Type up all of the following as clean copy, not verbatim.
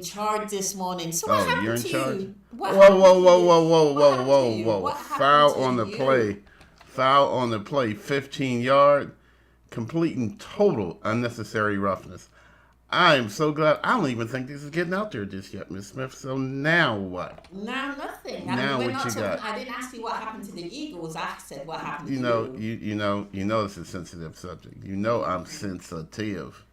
in charge this morning. So what Oh, you're happened in to charge? you? What Whoa, happened whoa, to whoa, you? whoa, whoa, What whoa, happened to whoa, you? whoa. What happened Foul to on the you? play. Foul on the play. 15-yard, completing total unnecessary roughness. I am so glad. I don't even think this is getting out there just yet, Miss Smith. So now what? Now nothing. Now We're what not you talking, got? I didn't ask you what happened to the Eagles. I said what happened to You know, you. you know, it's a sensitive subject. You know, I'm sensitive.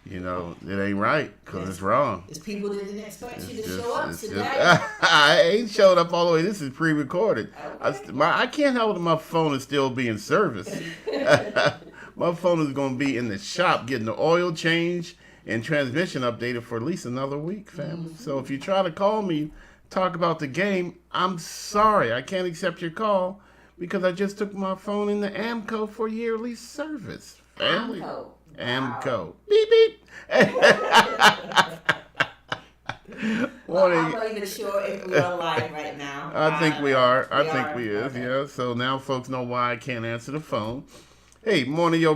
You know, it ain't right because it's wrong. It's people that didn't expect you to It's show up it's today. I ain't showed up all the way. This is pre-recorded. Okay. I can't help it. My phone is still being serviced. My phone is going to be in the shop getting the oil changed and transmission updated for at least another week, family. Mm-hmm. So if you try to call me, talk about the game, I'm sorry. I can't accept your call because I just took my phone in the AMCO for yearly service. Family. AMCO. AMCO. Wow. Beep, beep. Well, I'm not even sure if we are live right now. I think we are. I think are? we is. Okay. Yeah. So now folks know why I can't answer the phone. Hey, morning, yo.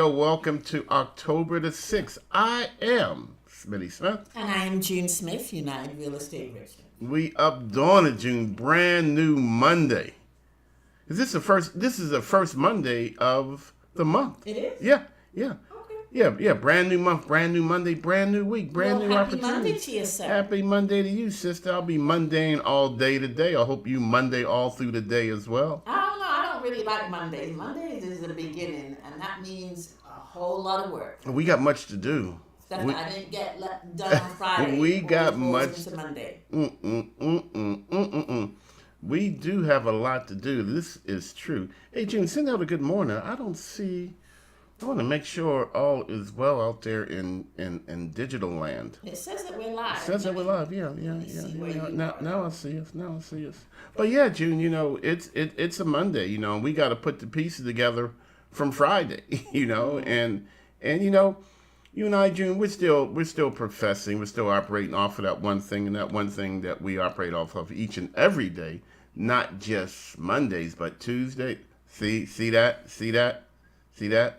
Welcome to October the 6th. I am Smitty Smith. And I am June Smith, United Real Estate Richmond. We up dawn it, June. Brand new Monday. Is this the first? This is the first Monday of the month. It is? Yeah. Okay. Yeah. Brand new month, brand new Monday, brand new week, brand new happy opportunity. Monday to you, sir. Happy Monday to you, sister. I'll be mundane all day today. I hope you Monday all through the day as well. I don't know. I don't really like Mondays. Mondays is the beginning, and that means a whole lot of work. We got much to do. Stuff that I didn't get done on Friday. We got falls much. into Monday. We do have a lot to do. This is true. Hey, June, send out a good morning. I don't see. I want to make sure all is well out there in digital land. It says that we're live. It says that we're live. Yeah. see where you Now I see us. Now I see us. But yeah, June, you know, it's a Monday, you know, and we got to put the pieces together from Friday, you know, and you know, you and I, June, we're still professing, we're still operating off of that one thing, and that one thing that we operate off of each and every day, not just Mondays, but Tuesday. See that?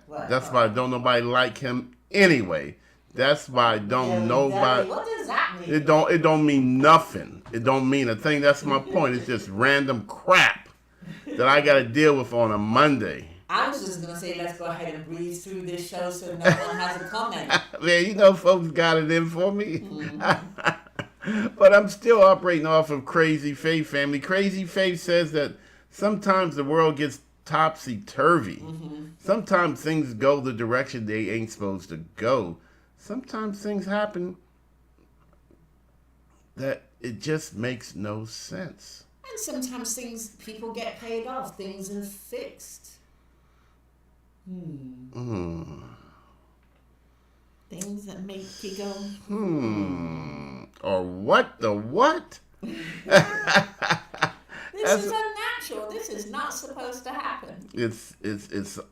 What? That's why don't nobody like him anyway. That's why don't nobody. What does that mean? It don't mean nothing. It don't mean a thing. That's my point. It's just random crap that I got to deal with on a Monday. I was just going to say, let's go ahead and breeze through this show so no one has a comment. Man, you know folks got it in for me. But I'm still operating off of Crazy Faith, family. Crazy Faith says that sometimes the world gets topsy-turvy. Sometimes things go the direction they ain't supposed to go. Sometimes things happen that it just makes no sense. And sometimes people get paid off. Things are fixed. Things that make you go, Or what the what? This is unnatural. This is not supposed to happen. It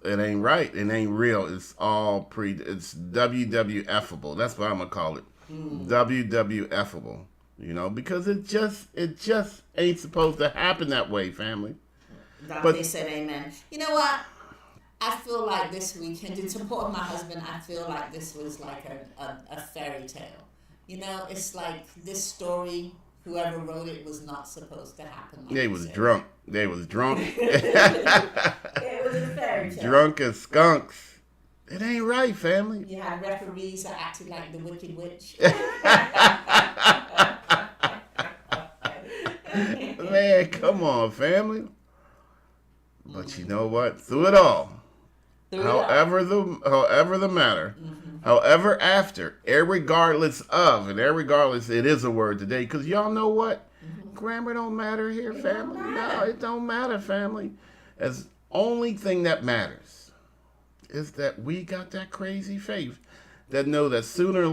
ain't right. It ain't real. It's all it's WWFable. That's what I'm gonna call it. WWFable. You know, because it just ain't supposed to happen that way, family. Dante said amen. You know what? I feel like this weekend, in support of my husband, I feel like this was like a fairy tale. You know, it's like this story, whoever wrote it was not supposed to happen. Like They was drunk. It was a fairy tale. Drunk as skunks. It ain't right, family. You had referees that acted like the Wicked Witch. Man, come on, family. But you know what? Through it all, however the matter, however after, irregardless of, and irregardless, it is a word today, because y'all know what? Grammar don't matter here, family. No, it don't matter, family. As only thing that matters is that we got that crazy faith that know that sooner or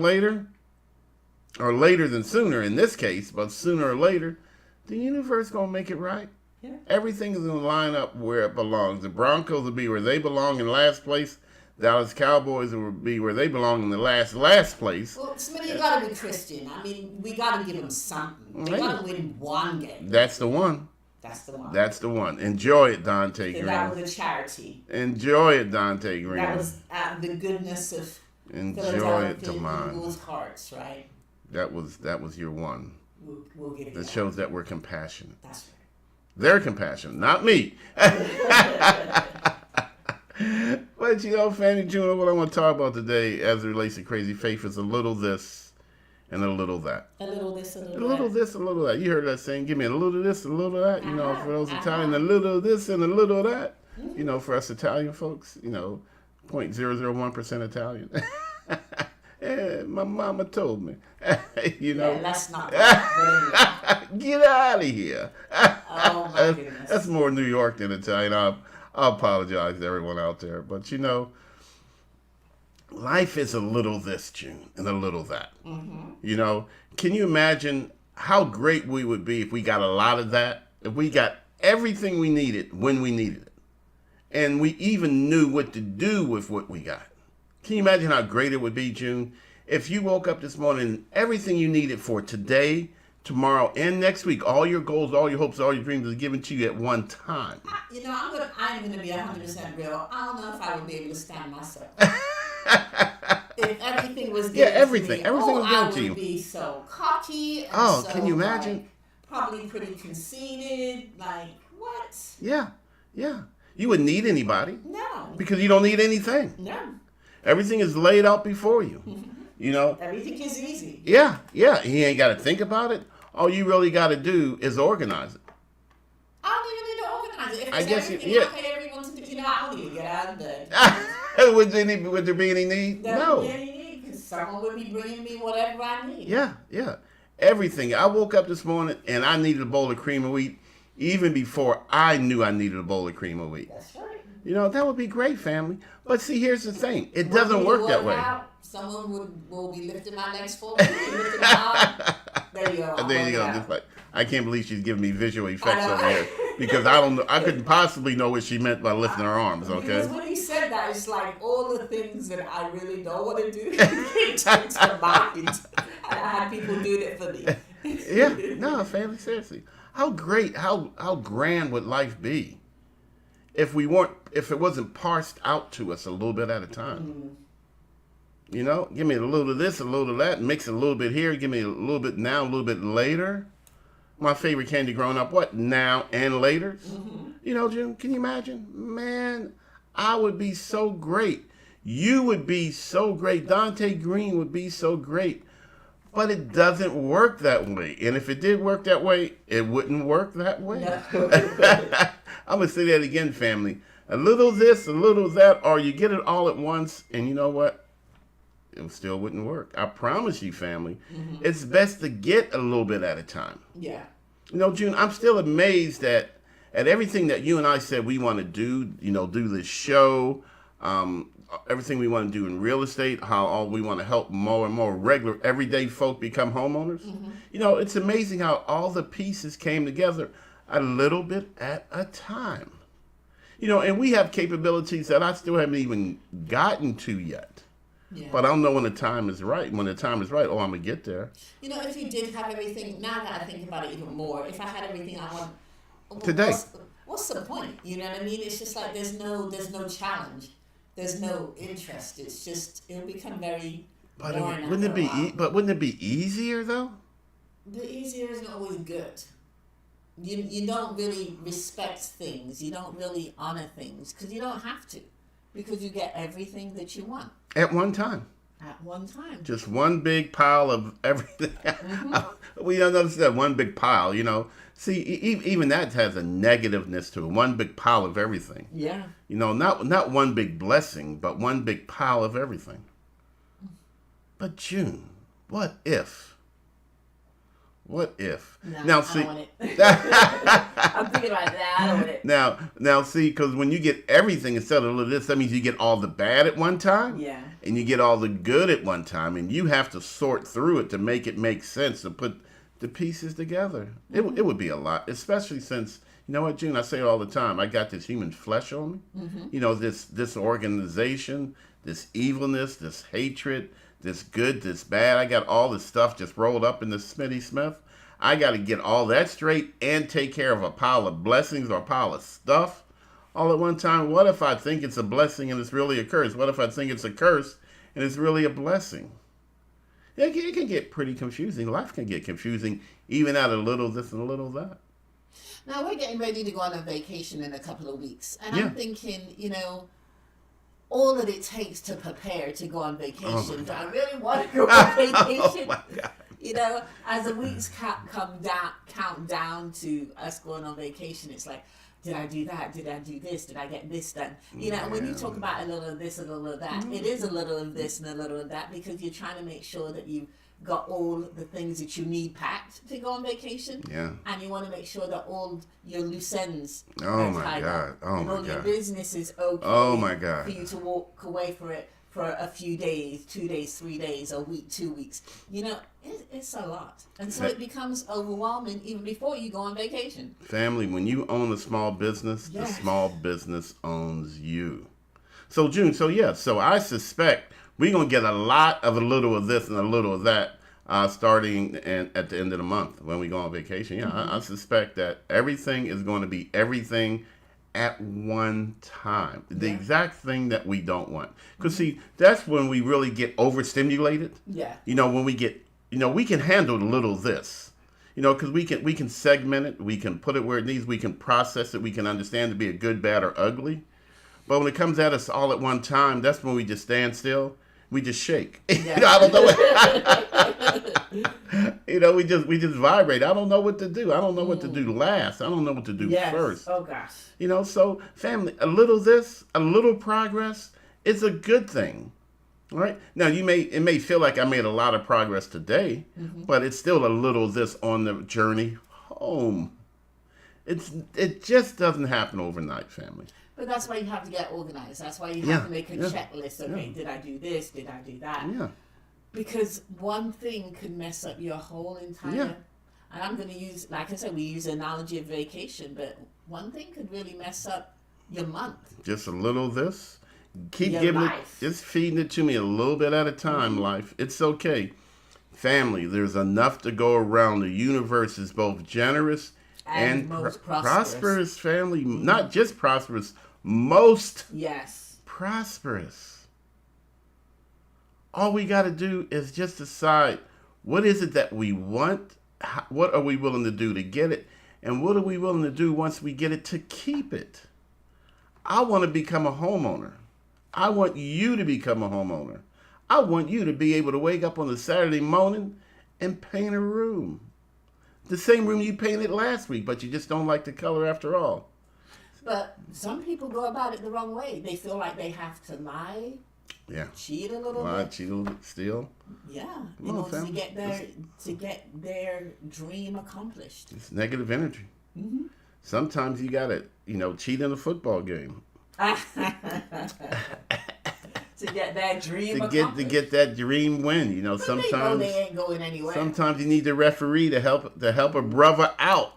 later than sooner in this case, but sooner or later, the universe gonna make it right. Yeah. Everything is gonna line up where it belongs. The Broncos will be where they belong in last place. Dallas Cowboys will be where they belong in the last place. Well, Smitty, you gotta be Christian. I mean, we gotta give them something. They gotta win one game. That's the one. That's the one. That's the one. Enjoy it, Dante Green. That was a charity. Enjoy it, Dante Green. That was the goodness of Enjoy it, Philadelphia Taman. Eagles' hearts, right? That was your one. We'll give you That that. shows that we're compassionate. That's right. They're compassionate, not me. But Fanny June, what I want to talk about today as it relates to Crazy Faith is a little this and a little that. A little this, a little that. A little this, a little that. You heard that saying, give me a little of this, a little of that. For those Italian, a Uh-huh. little of this and a little of that. For us Italian folks, 0.001% Italian. My mama told me. Yeah, let's not. Get out of here. Oh my goodness. That's more New York than Italian. I apologize to everyone out there. But, life is a little this, June, and a little that. Mm-hmm. Can you imagine how great we would be if we got a lot of that? If we got everything we needed when we needed it. And we even knew what to do with what we got. Can you imagine how great it would be, June, if you woke up this morning and everything you needed for today, tomorrow, and next week, all your goals, all your hopes, all your dreams are given to you at one time? I'm gonna be 100% real. I don't know if I would be able to stand myself. If everything was given everything. to me, Everything was given to you. I would be so cocky. And Can you imagine? Probably pretty conceited. Like, what? Yeah. You wouldn't need anybody No. because you don't need anything. No. Everything is laid out before you. Everything is easy. Yeah. He ain't got to think about it. All you really got to do is organize it. I don't even need to organize it. If I it's guess everything I pay everyone to do, I don't even get out of bed. Would there be any need? No. Because someone would be bringing me whatever I need. Yeah. Everything. I woke up this morning and I needed a bowl of cream of wheat even before I knew I needed a bowl of cream of wheat. That's right. That would be great, family. But see, here's the thing. It doesn't work that way. Someone will be lifting my legs for me. Lifting my arm. There you go. There you go. Just like, I can't believe she's giving me visual effects over here because I don't know. I couldn't possibly know what she meant by lifting her arms. Okay. Because when he said that, it's like all the things that I really don't want to do came to mind. And I had people do that for me. Yeah. No, family. Seriously, how great, how grand would life be if it wasn't parsed out to us a little bit at a time? Give me a little of this, a little of that, mix it a little bit here, give me a little bit now, a little bit later. My favorite candy growing up, what? Now and later. June, can you imagine? Man, I would be so great. You would be so great. Dante Green would be so great. But it doesn't work that way. And if it did work that way, it wouldn't work that way. No. I'm going to say that again, family. A little this, a little that, or you get it all at once, and you know what? It still wouldn't work. I promise you, family. It's best to get a little bit at a time. Yeah. June, I'm still amazed at everything that you and I said we want to do, do this show, everything we want to do in real estate, how all we want to help more and more regular, everyday folk become homeowners. It's amazing how all the pieces came together a little bit at a time. And we have capabilities that I still haven't even gotten to yet. Yeah. But I don't know when the time is right. When the time is right, I'm going to get there. If you did have everything, now that I think about it even more, if I had everything I want today, what's the point? You know what I mean? It's just like there's no challenge, there's no interest. It's just it'll become very. But wouldn't it be easier though? The easier isn't always good. You don't really respect things. You don't really honor things because you don't have to, because you get everything that you want. At one time. At one time. Just one big pile of everything. We don't notice that one big pile, See, even that has a negativeness to it. One big pile of everything. Yeah. Not one big blessing, but one big pile of everything. But June, what if? What if? No, now, I see, don't want it. I'm thinking about that. I don't want it. Now, see, because when you get everything instead of this, that means you get all the bad at one time. Yeah. And you get all the good at one time, and you have to sort through it to make it make sense, to put the pieces together. It would be a lot, especially since, you know what, June, I say it all the time, I got this human flesh on me. This organization, this evilness, this hatred, this good, this bad. I got all this stuff just rolled up in this Smitty Smith. I got to get all that straight and take care of a pile of blessings or a pile of stuff all at one time. What if I think it's a blessing and it's really a curse? What if I think it's a curse and it's really a blessing? It can get pretty confusing. Life can get confusing, even out of a little this and a little that. Now we're getting ready to go on a vacation in a couple of weeks, and Yeah. I'm thinking, all that it takes to prepare to go on vacation. Do I really want to go on vacation? Oh my God. As the weeks count down to us going on vacation, it's like, did I do that? Did I do this? Did I get this done? When you talk about a little of this, a little of that, it is a little of this and a little of that, because you're trying to make sure that you got all the things that you need packed to go on vacation. Yeah. And you want to make sure that all your loose ends Oh are my tied God. up. Oh and my all your God. business is okay Oh my God. for you to walk away for a few days, 2 days, 3 days, a week, 2 weeks. It's a lot. And so it becomes overwhelming even before you go on vacation. Family, when you own a small business, the Yes. small business owns you. So June, so I suspect we're going to get a lot of a little of this and a little of that starting at the end of the month when we go on vacation. Yeah, I suspect that everything is going to be everything at one time. The exact thing that we don't want. Because see, that's when we really get overstimulated. Yeah. When we get, we can handle a little this. Because we can segment it, we can put it where it needs, we can process it, we can understand to be a good, bad, or ugly. But when it comes at us all at one time, that's when we just stand still. We just shake. Yeah. I don't know what. we just vibrate. I don't know what to do. I don't know what to do last. I don't know what to do first. Oh gosh. So family, a little this, a little progress is a good thing. All right. Now it may feel like I made a lot of progress today, but it's still a little this on the journey home. It just doesn't happen overnight, family. But that's why you have to get organized. That's why you have to make a checklist. Okay, did I do this? Did I do that? Yeah. Because one thing could mess up your whole entire. Yeah. And I'm going to use, like I said, we use the analogy of vacation, but one thing could really mess up your month. Just a little this. Keep Your giving life. it, just feeding it to me a little bit at a time, life. It's okay. Family, there's enough to go around. The universe is both generous and most prosperous, family. Not just prosperous, most Yes. prosperous. All we got to do is just decide, what is it that we want? What are we willing to do to get it? And what are we willing to do once we get it to keep it? I want to become a homeowner. I want you to become a homeowner. I want you to be able to wake up on a Saturday morning and paint a room. The same room you painted last week, but you just don't like the color after all. But some people go about it the wrong way. They feel like they have to lie, Yeah. cheat a little Lie, bit. cheat, steal. Yeah. In on, order to family. get their dream accomplished. It's negative energy. Sometimes you got to, cheat in a football game. To get that dream to accomplished. get that dream win. They know Sometimes they ain't going anywhere. sometimes you need the referee to help a brother out.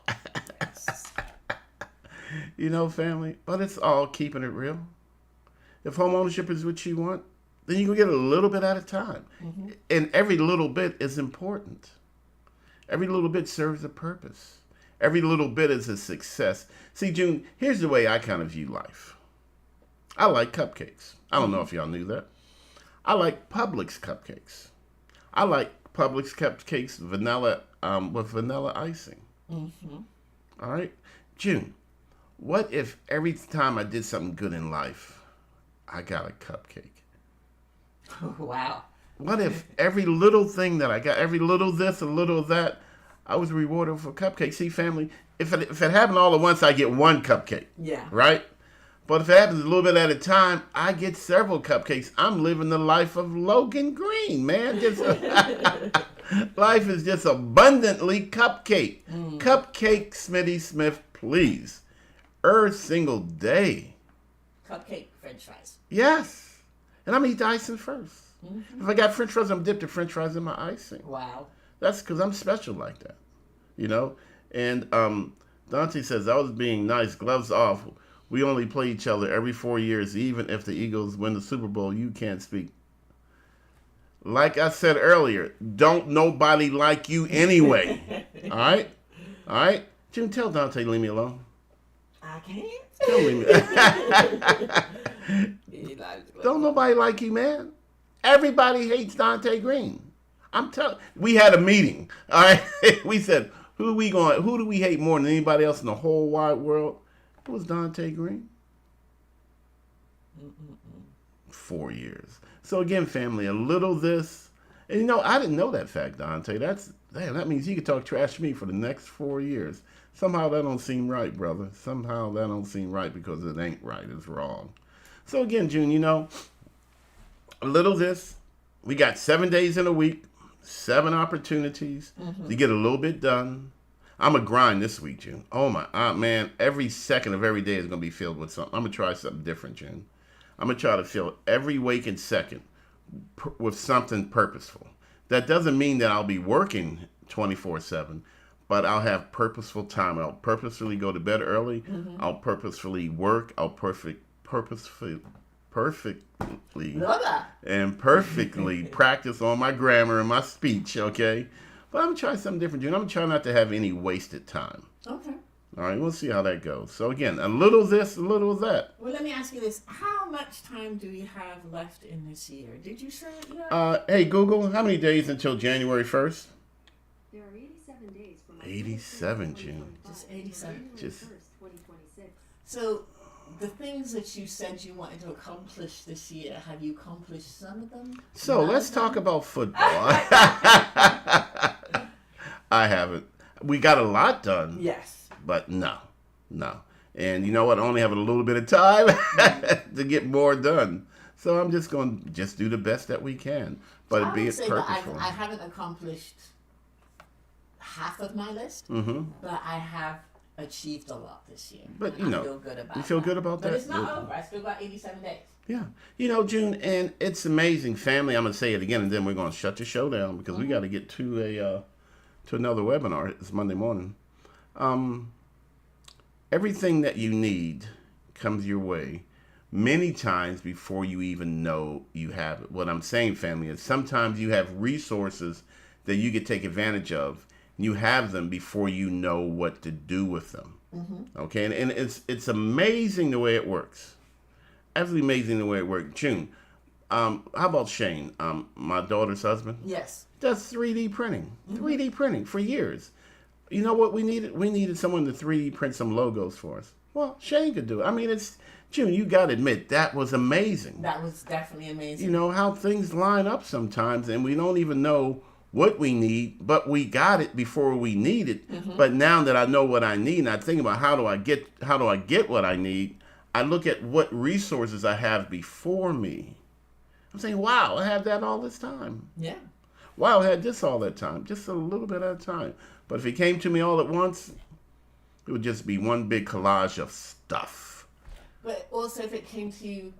Family. But it's all keeping it real. If home ownership is what you want, then you can get a little bit at a time. And every little bit is important. Every little bit serves a purpose. Every little bit is a success. See, June, here's the way I kind of view life. I like cupcakes. I don't know if y'all knew that. I like Publix cupcakes. I like Publix cupcakes vanilla with vanilla icing. All right, June. What if every time I did something good in life, I got a cupcake? Wow. What if every little thing that I got, every little this, a little of that, I was rewarded for cupcakes? See, family, if it happened all at once, I get one cupcake. Yeah. Right? But if it happens a little bit at a time, I get several cupcakes. I'm living the life of Logan Green, man. Life is just abundantly cupcake. Cupcake, Smitty Smith, please. Every single day. Cupcake French fries. Yes. And I'm going to eat the icing first. If I got French fries, I'm dipped the French fries in my icing. Wow. That's because I'm special like that. And Dante says, I was being nice, gloves off. We only play each other every 4 years. Even if the Eagles win the Super Bowl, you can't speak. Like I said earlier, don't nobody like you anyway. All right? All right? June, tell Dante to leave me alone. I can't. Don't leave me. Don't nobody like you, man. Everybody hates Dante Green. I'm telling. We had a meeting. All right, we said, who do we hate more than anybody else in the whole wide world? It was Dante Green. 4 years. So again, family, a little this, and I didn't know that fact, Dante. That means you could talk trash to me for the next 4 years. Somehow that don't seem right, brother. Somehow that don't seem right because it ain't right. It's wrong. So again, June, a little this. We got 7 days in a week, 7 opportunities to get a little bit done. I'm a grind this week, June. Oh my, man! Every second of every day is gonna be filled with something. I'm gonna try something different, June. I'm gonna try to fill every waking second with something purposeful. That doesn't mean that I'll be working 24/7, but I'll have purposeful time. I'll purposefully go to bed early. I'll purposefully work. I'll purposefully and perfectly practice on my grammar and my speech. Okay, but I'm gonna try something different, June. I'm gonna try not to have any wasted time. Okay. All right, we'll see how that goes. So again, a little this, a little that. Well, let me ask you this: how much time do we have left in this year? Did you say it yet? Hey Google, how many days until January 1st? There are 87 days from 87, June. Just 87. Just 2026. So, the things that you said you wanted to accomplish this year, have you accomplished some of them? So let's talk about football. I haven't. We got a lot done. Yes. But no. And you know what? I only have a little bit of time to get more done. So I'm just going to just do the best that we can. But I be would it say purposeful. that I haven't accomplished half of my list, Mm-hmm. but I have achieved a lot this year. But, I feel good about you feel that. good about But that? it's not Good. over. I still got 87 days. Yeah. June, and it's amazing, family. I'm going to say it again, and then we're going to shut the show down because we got to get to another webinar. It's Monday morning. Everything that you need comes your way many times before you even know you have it. What I'm saying, family, is sometimes you have resources that you can take advantage of. You have them before you know what to do with them. Okay, and it's amazing the way it works. Absolutely amazing the way it works. June, how about Shane, my daughter's husband? Yes. Does 3D printing. 3D printing for years. You know what we needed? We needed someone to 3D print some logos for us. Well, Shane could do it. I mean, June, you got to admit, that was amazing. That was definitely amazing. You know, how things line up sometimes, and we don't even know what we need, but we got it before we need it. But now that I know what I need, and I think about how do I get what I need, I look at what resources I have before me. I'm saying, wow, I have that all this time. Yeah. Wow, I had this all that time, just a little bit at a time. But if it came to me all at once, it would just be one big collage of stuff. But also, if it came to you,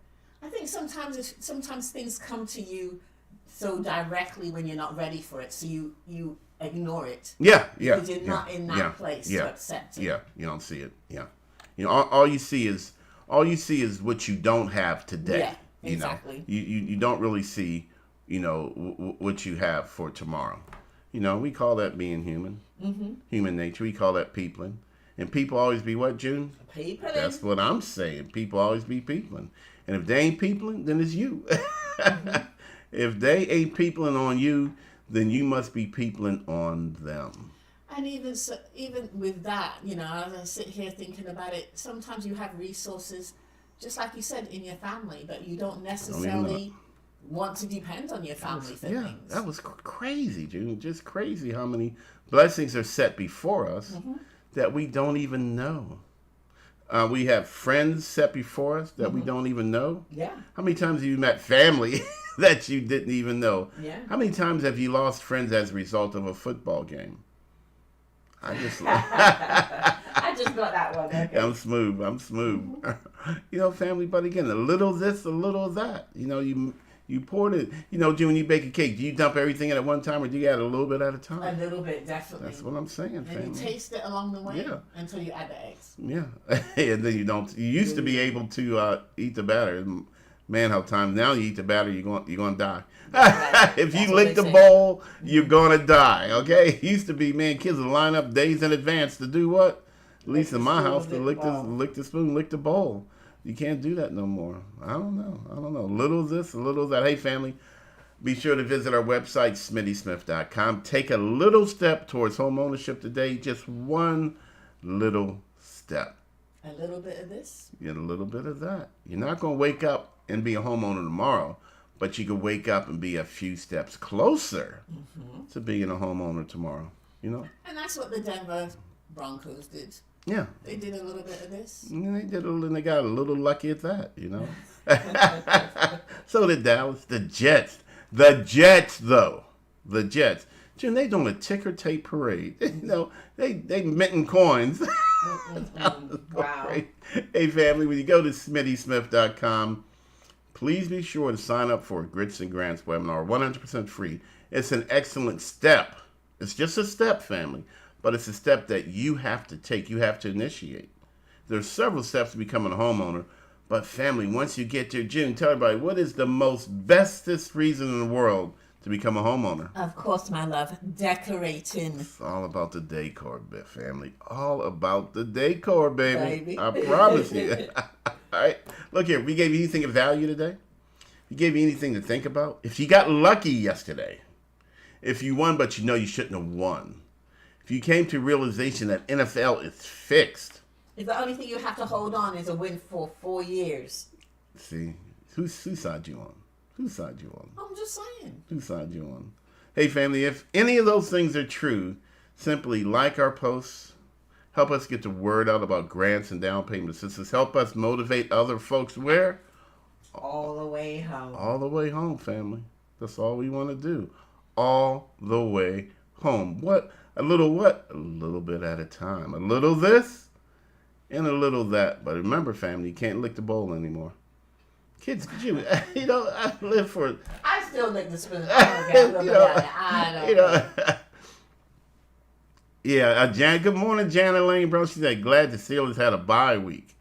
I think sometimes things come to you so directly when you're not ready for it, so you ignore it. Yeah. Because you're not in that place to accept it. Yeah, you don't see it. Yeah, all you see is what you don't have today. Yeah, exactly. You don't really see, what you have for tomorrow. We call that being human. Human nature. We call that peopling. And people always be what, June? Peopling. That's what I'm saying. People always be peopling. And if they ain't peopling, then it's you. If they ain't peopling on you, then you must be peopling on them. And even with that, as I sit here thinking about it, sometimes you have resources, just like you said, in your family, but you don't necessarily want to depend on your family for things. That was crazy, June. Just crazy how many blessings are set before us that we don't even know. We have friends set before us that we don't even know. Yeah. How many times have you met family that you didn't even know? Yeah. How many times have you lost friends as a result of a football game? I just got that one. Okay. I'm smooth. Family, but again, a little this, a little that. You poured it. June, when you bake a cake, do you dump everything in at one time, or do you add a little bit at a time? A little bit, definitely. That's what I'm saying, family. And you taste it along the way until you add the eggs. Yeah, and then you don't. You used to be able to eat the batter. Man, how times now you eat the batter, you're gonna die. Right. If you lick the bowl, you're gonna die. Okay. It used to be, man, kids would line up days in advance to do what? At least in my house, to lick the spoon, lick the bowl. You can't do that no more. I don't know. Little this, a little that. Hey, family, Be sure to visit our website, SmittySmith.com. Take a little step towards home ownership today. Just one little step. A little bit of this. Get a little bit of that. You're not going to wake up and be a homeowner tomorrow, but you can wake up and be a few steps closer to being a homeowner tomorrow. You know? And that's what the Denver Broncos did. Yeah. They did a little bit of this. And they did and they got a little lucky at that, you know. So did Dallas. The Jets, though. The Jets. Jim, they doing a ticker tape parade. You know, they minting coins. Wow. Hey, family, when you go to SmittySmith.com, please be sure to sign up for Grits and Grants webinar, 100% free. It's an excellent step. It's just a step, family, but it's a step that you have to take. You have to initiate. There's several steps to becoming a homeowner, but family, once you get there, June, tell everybody, what is the most bestest reason in the world to become a homeowner? Of course, my love, decorating. It's all about the decor, family. All about the decor, baby. I promise you. All right. Look here. We gave you anything of value today? We gave you anything to think about? If you got lucky yesterday, if you won but you know you shouldn't have won, if you came to realization that NFL is fixed. If the only thing you have to hold on is a win for 4 years. See, whose side you on? Whose side you on? I'm just saying. Whose side you on? Hey, family, if any of those things are true, simply like our posts, help us get the word out about grants and down payment assistance. Help us motivate other folks where? All the way home. All the way home, family. That's all we want to do. All the way home. What? A little what? A little bit at a time. A little this and a little that. But remember, family, you can't lick the bowl anymore. Kids, you know, I live for it. I still lick the spoon. I don't. Yeah, Jan. Good morning, Janet Lane, bro. She said, glad the Steelers had a bye week.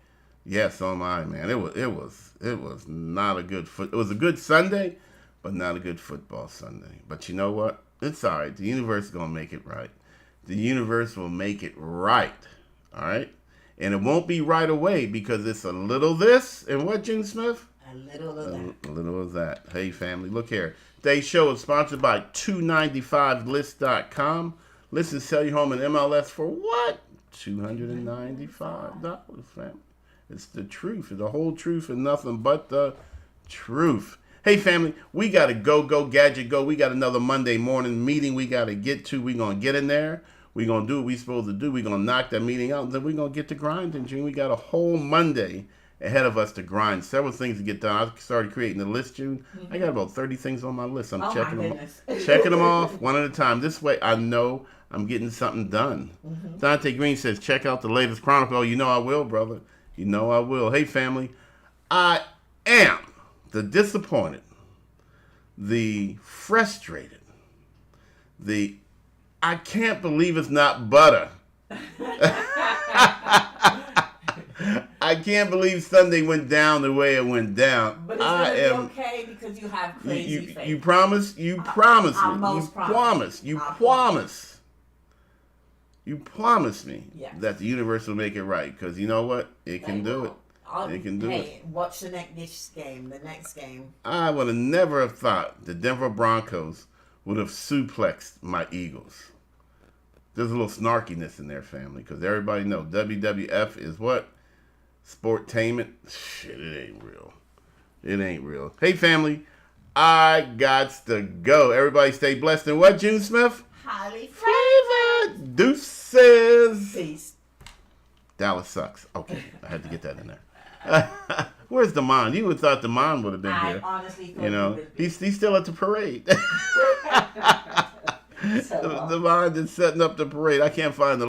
Yes, so am I, man. It was not a good It was a good Sunday, but not a good football Sunday. But you know what? It's all right. The universe is gonna make it right. The universe will make it right. All right, and it won't be right away because it's a little this and what, June Smith? A little of that. A little of that. Hey, family, look here. Today's show is sponsored by 295list.com. Listen, sell your home in MLS for what? $295, family. It's the truth. It's the whole truth and nothing but the truth. Hey, family, we got to go, gadget, go. We got another Monday morning meeting we got to get to. We're going to get in there. We're going to do what we're supposed to do. We're going to knock that meeting out, and then we're going to get to grinding, June. We got a whole Monday ahead of us to grind. Several things to get done. I started creating the list, June. Mm-hmm. I got about 30 things on my list. I'm checking goodness. them off one at a time. This way, I know I'm getting something done. Mm-hmm. Dante Green says, check out the latest Chronicle. You know I will, brother. You know I will. Hey, family, I am the disappointed, the frustrated, the I can't believe it's not butter. I can't believe Sunday went down the way it went down. But it's going to be okay because you have crazy faith. You promise? You promise me. You promise me that the universe will make it right. Because you know what? It can do it. It can do it. Hey, watch the next game. I would have never have thought the Denver Broncos would have suplexed my Eagles. There's a little snarkiness in their family because everybody know WWF is what? Sportainment. Shit, it ain't real. It ain't real. Hey, family, I gots to go. Everybody stay blessed. And what, June Smith? Highly favored. Deuces. Peace. Dallas sucks. Okay, I had to get that in there. Where's Damon? You would have thought Damon would have been here. I honestly thought he would be. He's still at the parade. Damon is setting up the parade. I can't find the